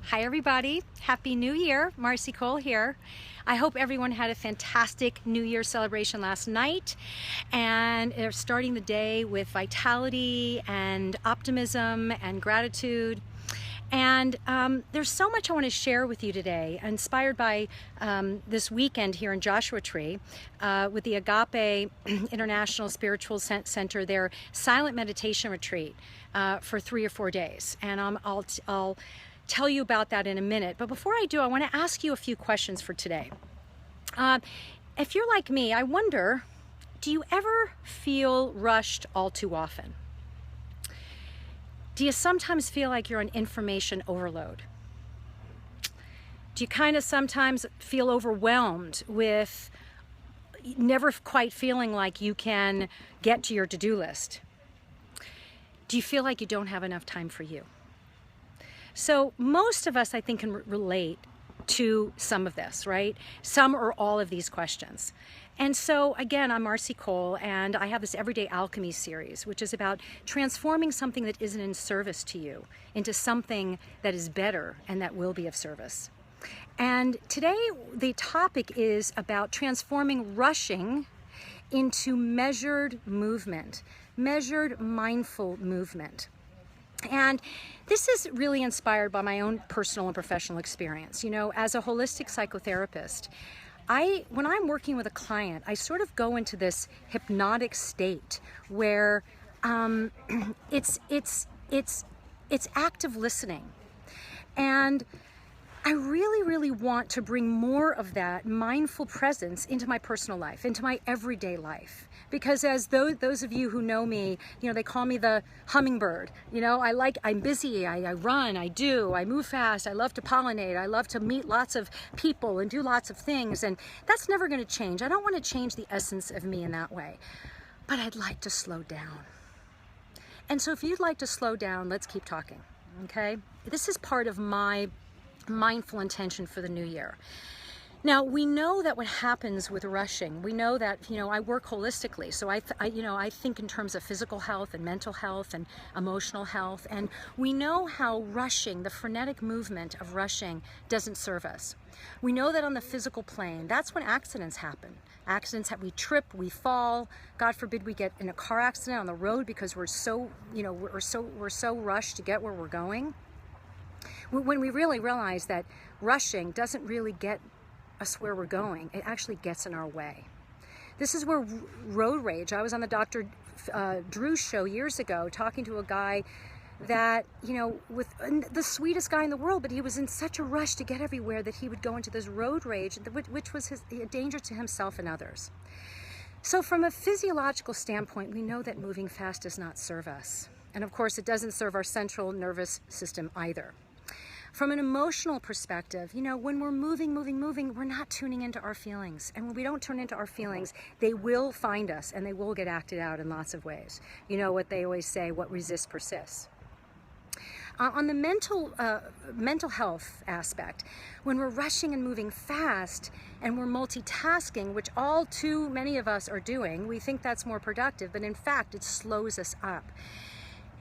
Hi everybody, Happy New Year, Marcy Cole here. I hope everyone had a fantastic New Year celebration last night and are starting the day with vitality and optimism and gratitude. And there's so much I want to share with you today, inspired by this weekend here in Joshua Tree with the Agape International Spiritual Center, their silent meditation retreat for 3 or 4 days. And I'll tell you about that in a minute. But before I do, I want to ask you a few questions for today. If you're like me, I wonder, do you ever feel rushed all too often? Do you sometimes feel like you're on information overload? Do you kind of sometimes feel overwhelmed with never quite feeling like you can get to your to-do list? Do you feel like you don't have enough time for you? So most of us, I think, can relate to some of this, right? Some or all of these questions. And so, again, I'm Marcy Cole, and I have this Everyday Alchemy series, which is about transforming something that isn't in service to you into something that is better and that will be of service. And today, the topic is about transforming rushing into measured movement, measured mindful movement. And this is really inspired by my own personal and professional experience. You know, as a holistic psychotherapist, when I'm working with a client, I sort of go into this hypnotic state where it's active listening. And I really want to bring more of that mindful presence into my personal life, into my everyday life. Because as those of you who know me, you know, they call me the hummingbird. You know, I'm busy, I run, I move fast, I love to pollinate, I love to meet lots of people and do lots of things. And that's never going to change. I don't want to change the essence of me in that way. But I'd like to slow down. And so if you'd like to slow down, let's keep talking, okay? This is part of my mindful intention for the new year. Now, we know that what happens with rushing, we know that, you know, I work holistically. So I think in terms of physical health and mental health and emotional health. And we know how rushing, the frenetic movement of rushing, doesn't serve us. We know that on the physical plane, that's when accidents happen. We trip, we fall. God forbid we get in a car accident on the road because we're so rushed to get where we're going. When we really realize that rushing doesn't really get us where we're going, it actually gets in our way. This is where road rage. I was on the Dr. Drew show years ago talking to a guy that, you know, with the sweetest guy in the world, but he was in such a rush to get everywhere that he would go into this road rage, which was a danger to himself and others. So from a physiological standpoint, we know that moving fast does not serve us. And of course, it doesn't serve our central nervous system either. From an emotional perspective, you know, when we're moving, we're not tuning into our feelings. And when we don't tune into our feelings, they will find us and they will get acted out in lots of ways. You know what they always say, what resists persists. On the mental health aspect, when we're rushing and moving fast and we're multitasking, which all too many of us are doing, we think that's more productive, but in fact, it slows us up.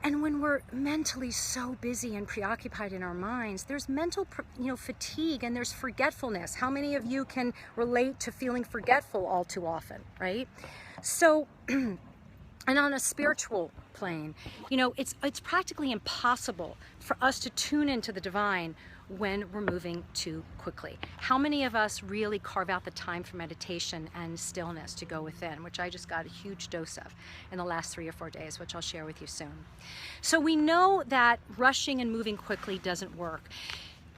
And when we're mentally so busy and preoccupied in our minds, there's mental, fatigue and there's forgetfulness. How many of you can relate to feeling forgetful all too often, right? So, and on a spiritual plane, you know, it's practically impossible for us to tune into the divine when we're moving too quickly. How many of us really carve out the time for meditation and stillness to go within, which I just got a huge dose of in the last 3 or 4 days, which I'll share with you soon. So we know that rushing and moving quickly doesn't work.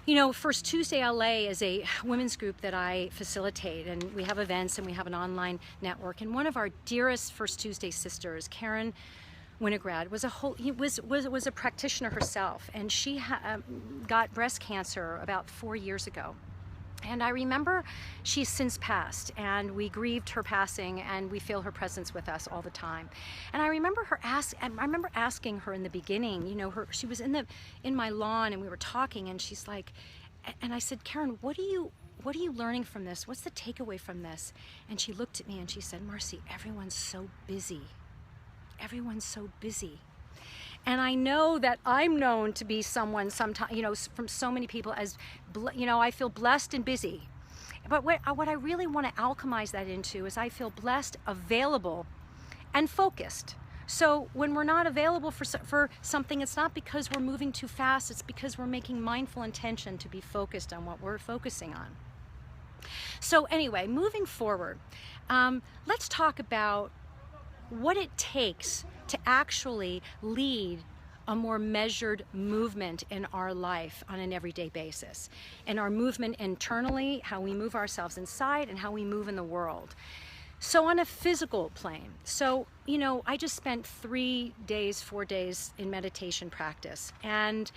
You know, First Tuesday LA is a women's group that I facilitate, and we have events and we have an online network. And one of our dearest First Tuesday sisters, Karen Winograd, was a practitioner herself, and she got breast cancer about 4 years ago. And I remember she's since passed, and we grieved her passing, and we feel her presence with us all the time. And I remember asking her in the beginning, you know, she was in my lawn, and we were talking, and she's like, and I said, Karen, what are you learning from this? What's the takeaway from this? And she looked at me and she said, Marcy, everyone's so busy. Everyone's so busy. And I know that I'm known to be someone sometimes, you know, from so many people as, you know, I feel blessed and busy. But what I really want to alchemize that into is I feel blessed, available, and focused. So when we're not available for something, it's not because we're moving too fast, it's because we're making mindful intention to be focused on what we're focusing on. So anyway, moving forward, let's talk about what it takes to actually lead a more measured movement in our life on an everyday basis. And our movement internally, how we move ourselves inside, and how we move in the world. So on a physical plane, so, you know, I just spent 4 days in meditation practice. And,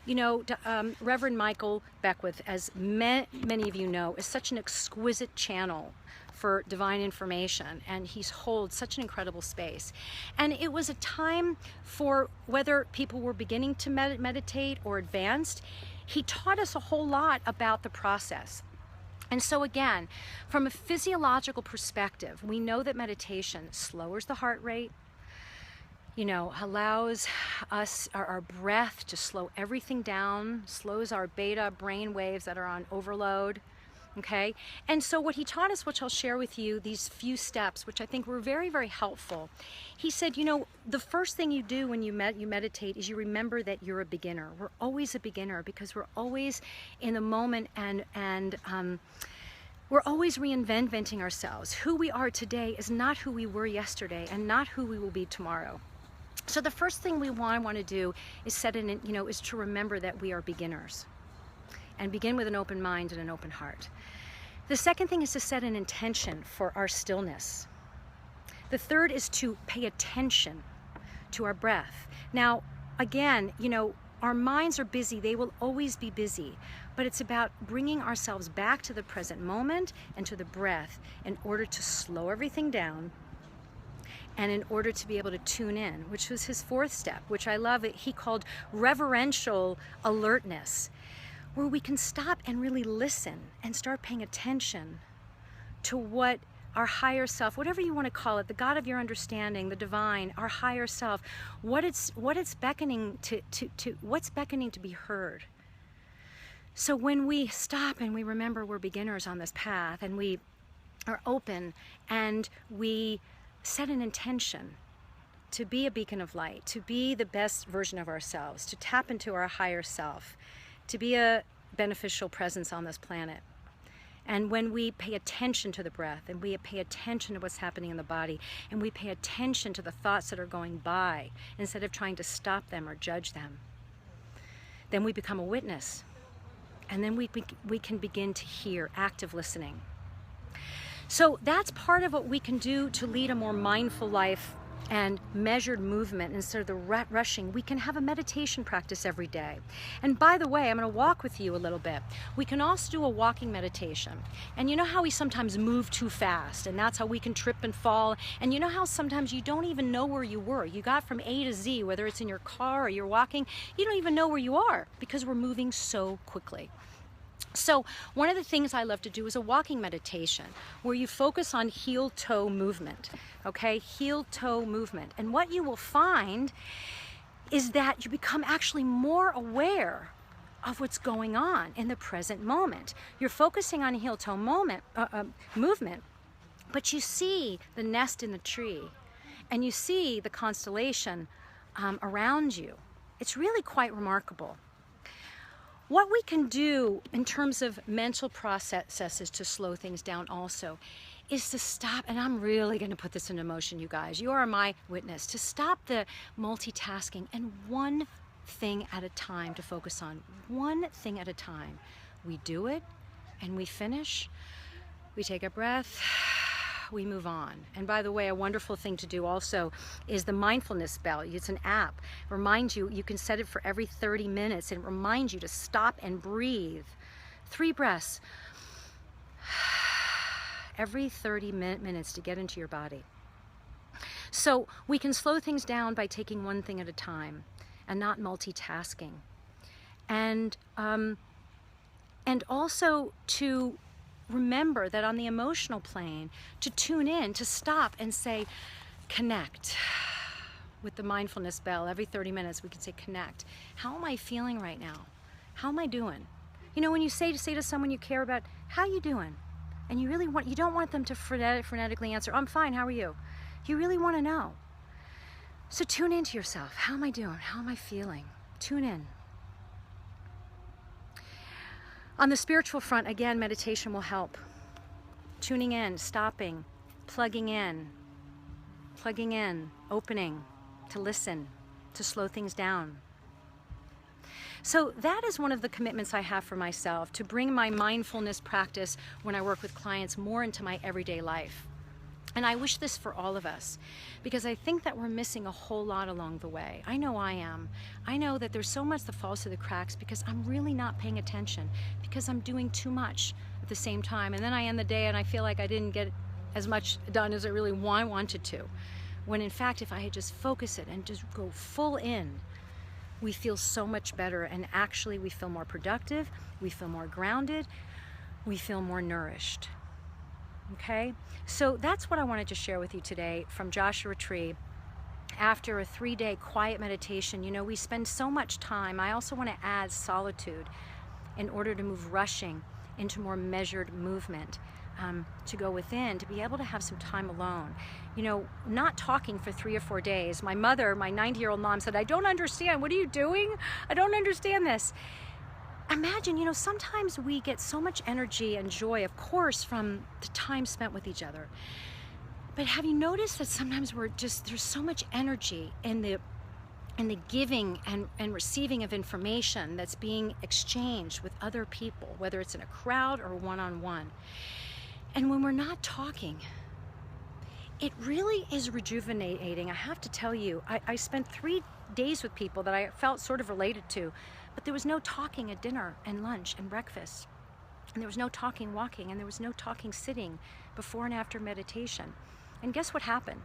you know, Reverend Michael Beckwith, as many of you know, is such an exquisite channel for divine information, and he holds such an incredible space. And it was a time for whether people were beginning to meditate or advanced. He taught us a whole lot about the process. And so again, from a physiological perspective, we know that meditation lowers the heart rate, you know, allows us, our breath to slow everything down, slows our beta brain waves that are on overload. Okay, and so what he taught us, which I'll share with you, these few steps, which I think were very, very helpful. He said, you know, the first thing you do when you meditate is you remember that you're a beginner. We're always a beginner because we're always in the moment, and we're always reinventing ourselves. Who we are today is not who we were yesterday, and not who we will be tomorrow. So the first thing we want to do is is to remember that we are beginners, and begin with an open mind and an open heart. The second thing is to set an intention for our stillness. The third is to pay attention to our breath. Now, again, you know, our minds are busy. They will always be busy. But it's about bringing ourselves back to the present moment and to the breath in order to slow everything down, and in order to be able to tune in, which was his fourth step, which I love. He called reverential alertness, where we can stop and really listen and start paying attention to what our higher self, whatever you want to call it, the God of your understanding, the divine, our higher self, what it's beckoning what's beckoning to be heard. So when we stop and we remember we're beginners on this path, and we are open, and we set an intention to be a beacon of light, to be the best version of ourselves, to tap into our higher self, to be a beneficial presence on this planet. And when we pay attention to the breath, and we pay attention to what's happening in the body, and we pay attention to the thoughts that are going by, instead of trying to stop them or judge them, then we become a witness. And then we can begin to hear, active listening. So that's part of what we can do to lead a more mindful life and measured movement instead of the rushing. We can have a meditation practice every day. And by the way, I'm going to walk with you a little bit. We can also do a walking meditation. And you know how we sometimes move too fast, and that's how we can trip and fall. And you know how sometimes you don't even know where you were. You got from A to Z, whether it's in your car or you're walking, you don't even know where you are because we're moving so quickly. So one of the things I love to do is a walking meditation where you focus on heel-toe movement, okay? Heel-toe movement. And what you will find is that you become actually more aware of what's going on in the present moment. You're focusing on heel-toe movement, but you see the nest in the tree, and you see the constellation around you. It's really quite remarkable. What we can do in terms of mental processes to slow things down also is to stop, and I'm really going to put this into motion, you guys. You are my witness. To stop the multitasking and one thing at a time to focus on. One thing at a time. We do it and we finish. We take a breath. We move on. And by the way, a wonderful thing to do also is the mindfulness bell. It's an app. It reminds you, you can set it for every 30 minutes, and it reminds you to stop and breathe. 3 breaths every 30 minutes to get into your body. So we can slow things down by taking one thing at a time and not multitasking. And also to remember that on the emotional plane, to tune in, to stop and say, connect. with the mindfulness bell. Every 30 minutes we can say connect. How am I feeling right now? How am I doing? You know, when you say to someone you care about, how you doing? And you don't want them to frenetically answer, I'm fine, how are you? You really want to know. So tune into yourself. How am I doing? How am I feeling? Tune in. On the spiritual front, again, meditation will help. Tuning in, stopping, plugging in, opening, to listen, to slow things down. So that is one of the commitments I have for myself, to bring my mindfulness practice when I work with clients more into my everyday life. And I wish this for all of us, because I think that we're missing a whole lot along the way. I know I am. I know that there's so much that falls through the cracks because I'm really not paying attention, because I'm doing too much at the same time. And then I end the day and I feel like I didn't get as much done as I really wanted to. When in fact, if I had just focus it and just go full in, we feel so much better, and actually we feel more productive, we feel more grounded, we feel more nourished. Okay, so that's what I wanted to share with you today from Joshua Tree. After a 3-day quiet meditation, you know, we spend so much time. I also want to add solitude in order to move rushing into more measured movement, to go within, to be able to have some time alone. You know, not talking for 3 or 4 days. My mother, my 90-year-old mom, said, I don't understand. What are you doing? I don't understand this. Imagine, you know, sometimes we get so much energy and joy, of course, from the time spent with each other. But have you noticed that sometimes there's so much energy in the giving and receiving of information that's being exchanged with other people, whether it's in a crowd or one-on-one. And when we're not talking, it really is rejuvenating. I have to tell you, I spent 3 days with people that I felt sort of related to, but there was no talking at dinner and lunch and breakfast. And there was no talking walking, and there was no talking sitting before and after meditation. And guess what happened?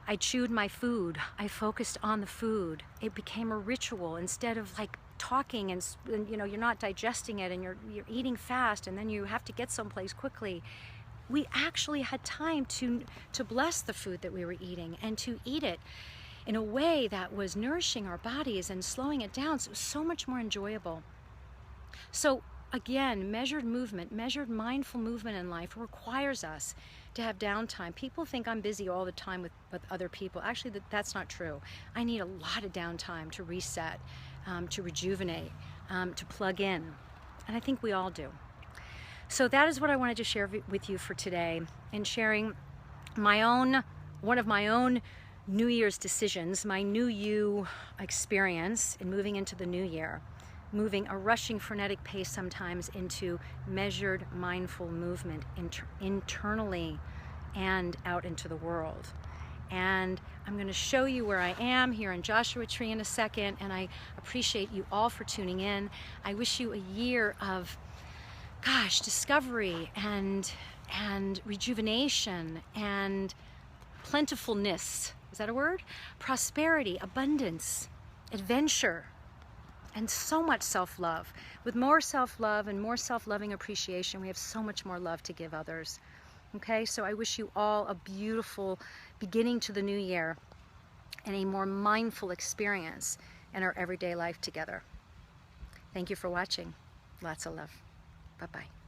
I chewed my food. I focused on the food. It became a ritual instead of like talking and you know, you're not digesting it and you're eating fast and then you have to get someplace quickly. We actually had time to bless the food that we were eating and to eat it in a way that was nourishing our bodies and slowing it down. So it was so much more enjoyable. So again, measured movement, measured mindful movement in life requires us to have downtime. People think I'm busy all the time with other people. Actually, that's not true. I need a lot of downtime to reset, to rejuvenate, to plug in. And I think we all do. So that is what I wanted to share with you for today, in sharing one of my own New Year's decisions, my new you experience in moving into the new year. Moving a rushing, frenetic pace sometimes into measured, mindful movement internally and out into the world. And I'm going to show you where I am here in Joshua Tree in a second, and I appreciate you all for tuning in. I wish you a year of, discovery and rejuvenation and plentifulness. Is that a word? Prosperity, abundance, adventure, and so much self-love. With more self-love and more self-loving appreciation, we have so much more love to give others. Okay, so I wish you all a beautiful beginning to the new year and a more mindful experience in our everyday life together. Thank you for watching. Lots of love. Bye-bye.